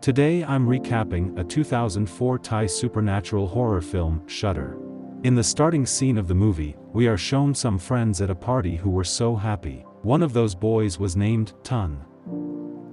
Today I'm recapping a 2004 Thai supernatural horror film, Shudder. In the starting scene of the movie, we are shown some friends at a party who were so happy. One of those boys was named Tun.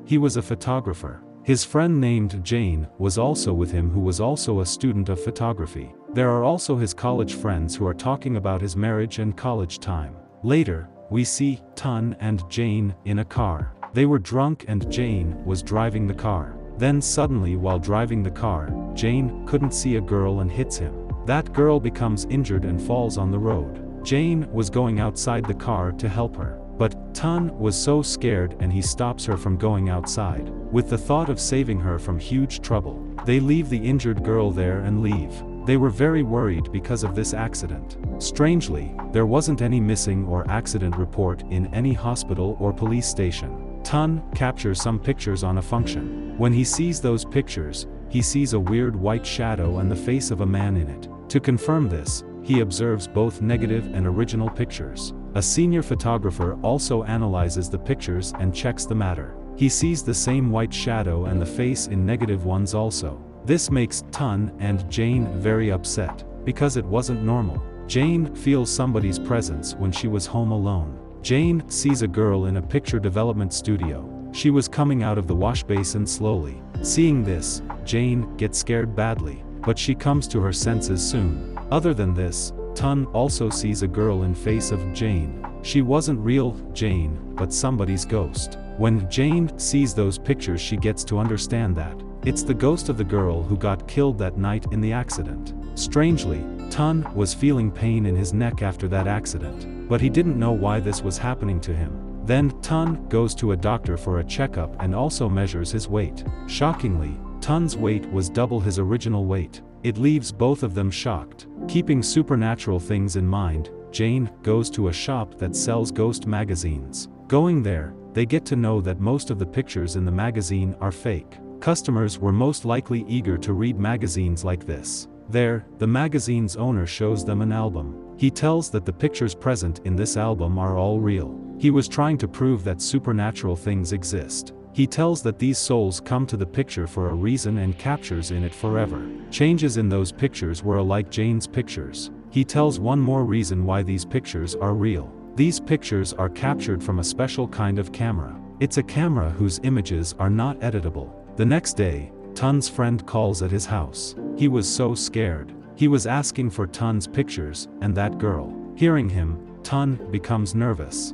He was a photographer. His friend named Jane was also with him, who was also a student of photography. There are also his college friends who are talking about his marriage and college time. Later, we see Tun and Jane in a car. They were drunk and Jane was driving the car. Then suddenly, while driving the car, Jane couldn't see a girl and hits him. That girl becomes injured and falls on the road. Jane was going outside the car to help her, but Tun was so scared and he stops her from going outside. With the thought of saving her from huge trouble, they leave the injured girl there and leave. They were very worried because of this accident. Strangely, there wasn't any missing or accident report in any hospital or police station. Tun captures some pictures on a function. When he sees those pictures, he sees a weird white shadow and the face of a man in it. To confirm this, he observes both negative and original pictures. A senior photographer also analyzes the pictures and checks the matter. He sees the same white shadow and the face in negative ones also. This makes Tun and Jane very upset, because it wasn't normal. Jane feels somebody's presence when she was home alone. Jane sees a girl in a picture development studio. She was coming out of the wash basin slowly. Seeing this, Jane gets scared badly, but she comes to her senses soon. Other than this, Tun also sees a girl in face of Jane. She wasn't real Jane, but somebody's ghost. When Jane sees those pictures, she gets to understand that it's the ghost of the girl who got killed that night in the accident. Strangely, Tun was feeling pain in his neck after that accident, but he didn't know why this was happening to him. Then Tun goes to a doctor for a checkup and also measures his weight. Shockingly, Tun's weight was double his original weight. It leaves both of them shocked. Keeping supernatural things in mind, Jane goes to a shop that sells ghost magazines. Going there, they get to know that most of the pictures in the magazine are fake. Customers were most likely eager to read magazines like this. There, the magazine's owner shows them an album. He tells that the pictures present in this album are all real. He was trying to prove that supernatural things exist. He tells that these souls come to the picture for a reason and captures in it forever. Changes in those pictures were alike Jane's pictures. He tells one more reason why these pictures are real. These pictures are captured from a special kind of camera. It's a camera whose images are not editable. The next day, Tun's friend calls at his house. He was so scared. He was asking for Tun's pictures and that girl. Hearing him, Tun becomes nervous.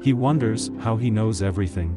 He wonders how he knows everything.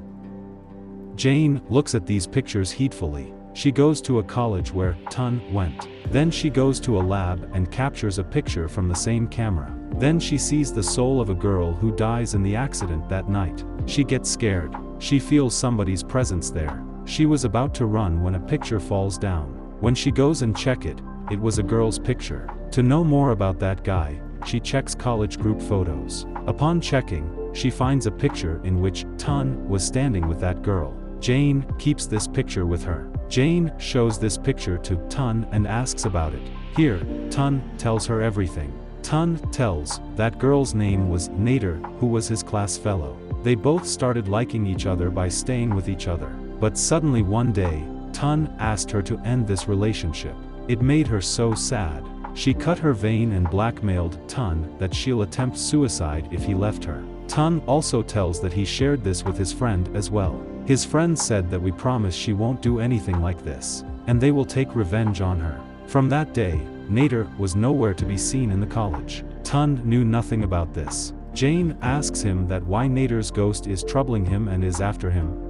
Jane looks at these pictures heedfully. She goes to a college where Tun went. Then she goes to a lab and captures a picture from the same camera. Then she sees the soul of a girl who dies in the accident that night. She gets scared. She feels somebody's presence there. She was about to run when a picture falls down. When she goes and check it, it was a girl's picture. To know more about that guy, she checks college group photos. Upon checking, she finds a picture in which Tun was standing with that girl. Jane keeps this picture with her. Jane shows this picture to Tun and asks about it. Here, Tun tells her everything. Tun tells that girl's name was Nader, who was his class fellow. They both started liking each other by staying with each other. But suddenly one day, Tun asked her to end this relationship. It made her so sad. She cut her vein and blackmailed Tun that she'll attempt suicide if he left her. Tun also tells that he shared this with his friend as well. His friend said that we promise she won't do anything like this, and they will take revenge on her. From that day, Nader was nowhere to be seen in the college. Tun knew nothing about this. Jane asks him that why Nader's ghost is troubling him and is after him.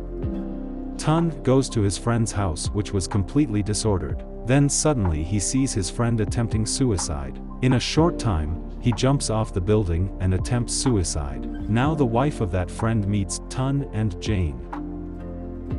Tun goes to his friend's house, which was completely disordered. Then suddenly he sees his friend attempting suicide. In a short time, he jumps off the building and attempts suicide. Now the wife of that friend meets Tun and Jane.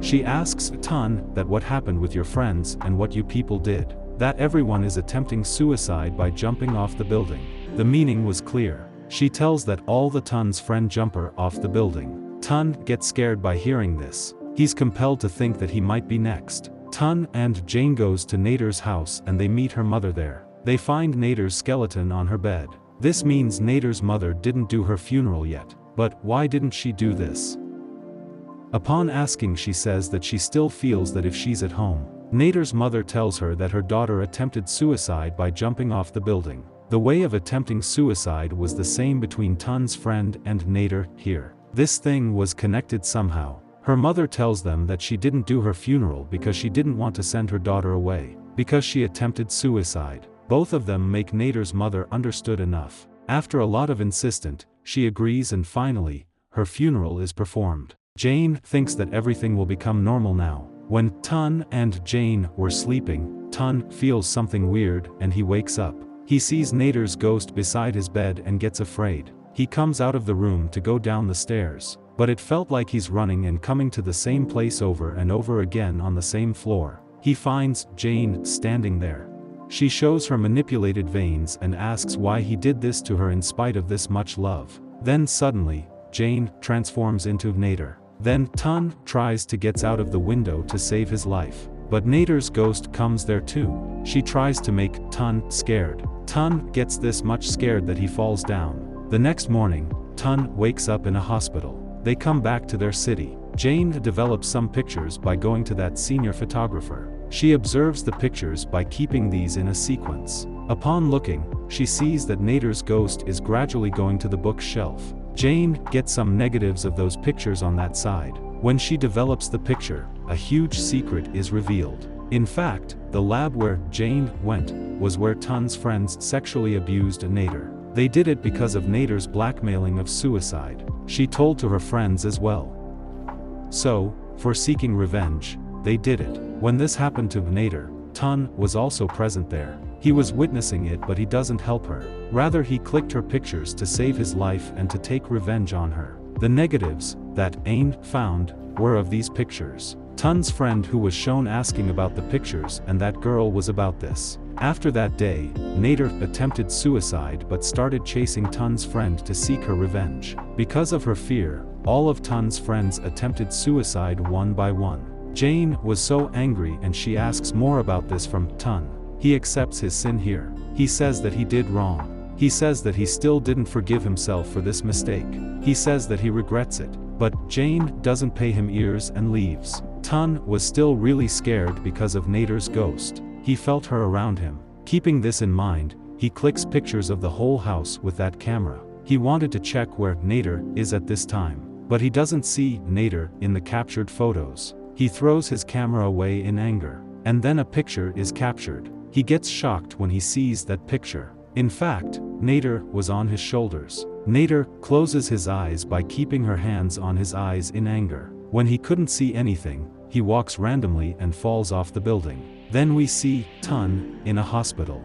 She asks Tun that what happened with your friends and what you people did. That everyone is attempting suicide by jumping off the building. The meaning was clear. She tells that all the Tun's friend jumper off the building. Tun gets scared by hearing this. He's compelled to think that he might be next. Tun and Jane goes to Nader's house and they meet her mother there. They find Nader's skeleton on her bed. This means Nader's mother didn't do her funeral yet. But why didn't she do this? Upon asking, she says that she still feels that if she's at home. Nader's mother tells her that her daughter attempted suicide by jumping off the building. The way of attempting suicide was the same between Tun's friend and Nader here. This thing was connected somehow. Her mother tells them that she didn't do her funeral because she didn't want to send her daughter away, because she attempted suicide. Both of them make Nader's mother understood enough. After a lot of insistent, she agrees, and finally, her funeral is performed. Jane thinks that everything will become normal now. When Tun and Jane were sleeping, Tun feels something weird and he wakes up. He sees Nader's ghost beside his bed and gets afraid. He comes out of the room to go down the stairs, but it felt like he's running and coming to the same place over and over again on the same floor. He finds Jane standing there. She shows her manipulated veins and asks why he did this to her in spite of this much love. Then suddenly, Jane transforms into Nader. Then Tun tries to get out of the window to save his life. But Nader's ghost comes there too. She tries to make Tun scared. Tun gets this much scared that he falls down. The next morning, Tun wakes up in a hospital. They come back to their city. Jane develops some pictures by going to that senior photographer. She observes the pictures by keeping these in a sequence. Upon looking, she sees that Nader's ghost is gradually going to the bookshelf. Jane gets some negatives of those pictures on that side. When she develops the picture, a huge secret is revealed. In fact, the lab where Jane went was where Tun's friends sexually abused Nader. They did it because of Nader's blackmailing of suicide. She told to her friends as well. So, for seeking revenge, they did it. When this happened to Nader, Tun was also present there. He was witnessing it, but he doesn't help her. Rather, he clicked her pictures to save his life and to take revenge on her. The negatives that Ain found were of these pictures. Tun's friend who was shown asking about the pictures, and that girl was about this. After that day, Nader attempted suicide but started chasing Tun's friend to seek her revenge. Because of her fear, all of Tun's friends attempted suicide one by one. Jane was so angry and she asks more about this from Tun. He accepts his sin here. He says that he did wrong. He says that he still didn't forgive himself for this mistake. He says that he regrets it. But Jane doesn't pay him ears and leaves. Tun was still really scared because of Nader's ghost. He felt her around him. Keeping this in mind, he clicks pictures of the whole house with that camera. He wanted to check where Nader is at this time, but he doesn't see Nader in the captured photos. He throws his camera away in anger, and then a picture is captured. He gets shocked when he sees that picture. In fact, Nader was on his shoulders. Nader closes his eyes by keeping her hands on his eyes in anger. When he couldn't see anything, he walks randomly and falls off the building. Then we see Tun in a hospital.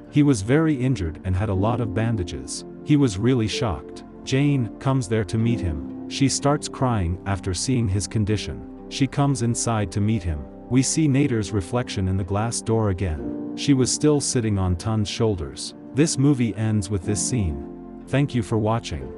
He was very injured and had a lot of bandages. He was really shocked. Jane comes there to meet him. She starts crying after seeing his condition. She comes inside to meet him. We see Nader's reflection in the glass door again. She was still sitting on Tun's shoulders. This movie ends with this scene. Thank you for watching.